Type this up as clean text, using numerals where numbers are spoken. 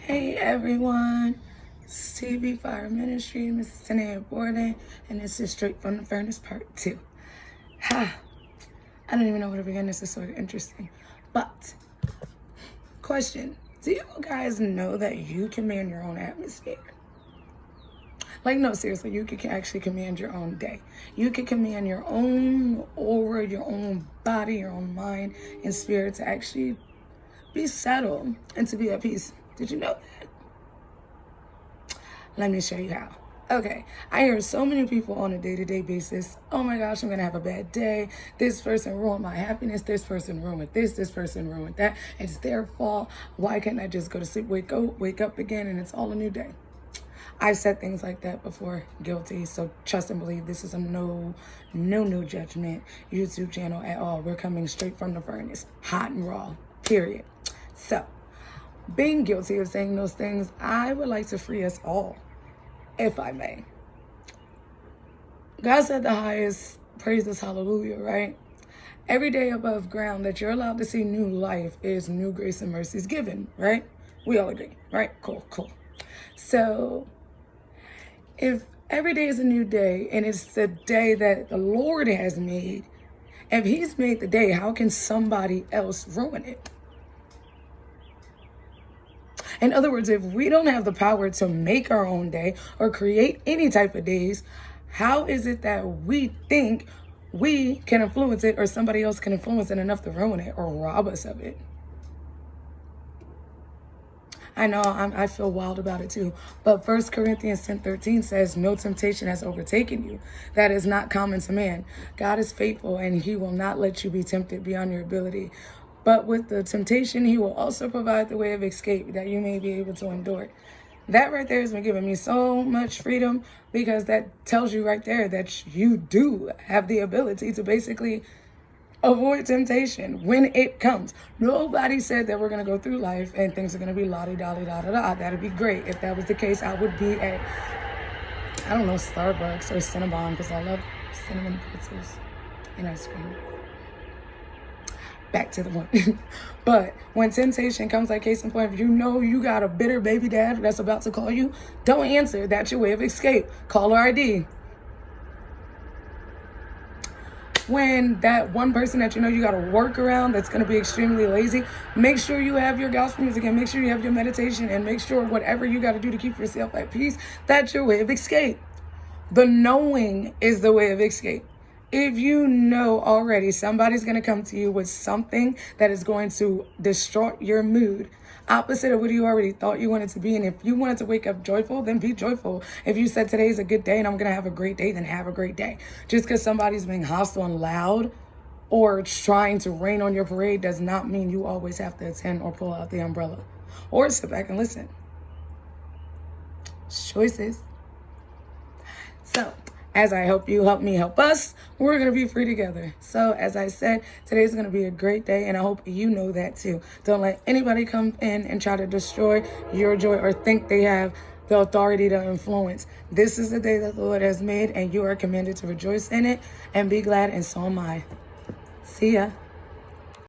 Hey everyone, it's TV Fire Ministry, Mrs. Tanae Borden, and this is Straight from the Furnace Part 2. I don't even know where to begin. This is sort of interesting. But, question, do you guys know that you command your own atmosphere? Like, no, seriously, you can actually command your own day. You can command your own aura, your own body, your own mind and spirit to actually be settled and to be at peace. Did you know that? Let me show you how. Okay, I hear so many people on a day-to-day basis, oh my gosh, I'm gonna have a bad day. This person ruined my happiness. This person ruined this person ruined that. It's their fault. Why can't I just go to sleep, wake up again, and it's all a new day? I've said things like that before, guilty. So trust and believe this is a no judgment YouTube channel at all. We're coming straight from the furnace, hot and raw, period. So, being guilty of saying those things, I would like to free us all, if I may. God said the highest praises, hallelujah, right? Every day above ground that you're allowed to see new life is new grace and mercies given, right? We all agree, right? Cool. So, if every day is a new day and it's the day that the Lord has made, if He's made the day, how can somebody else ruin it? In other words, if we don't have the power to make our own day or create any type of days, how is it that we think we can influence it or somebody else can influence it enough to ruin it or rob us of it? I know I feel wild about it too. But 1 Corinthians 10:13 says, no temptation has overtaken you. That is not common to man. God is faithful and He will not let you be tempted beyond your ability. But with the temptation, He will also provide the way of escape that you may be able to endure it. That right there has been giving me so much freedom, because that tells you right there that you do have the ability to basically avoid temptation when it comes. Nobody said that we're going to go through life and things are going to be la-di-da-di-da-da-da. That'd be great. If that was the case, I would be at, I don't know, Starbucks or Cinnabon, because I love cinnamon pretzels and ice cream. Back to the one. But when temptation comes, like case in point, if you know you got a bitter baby dad that's about to call you, don't answer. That's your way of escape. Caller ID. When that one person that you know you got to work around that's going to be extremely lazy, make sure you have your gospel music and make sure you have your meditation and make sure whatever you got to do to keep yourself at peace, that's your way of escape. The knowing is the way of escape. If you know already somebody's going to come to you with something that is going to distort your mood, opposite of what you already thought you wanted to be, and if you wanted to wake up joyful, then be joyful. If you said today's a good day and I'm going to have a great day, then have a great day. Just because somebody's being hostile and loud or trying to rain on your parade does not mean you always have to attend or pull out the umbrella or sit back and listen. It's choices. So, as I hope you help me help us, we're going to be free together. So as I said, today's going to be a great day, and I hope you know that too. Don't let anybody come in and try to destroy your joy or think they have the authority to influence. This is the day that the Lord has made, and you are commanded to rejoice in it and be glad, and so am I. See ya.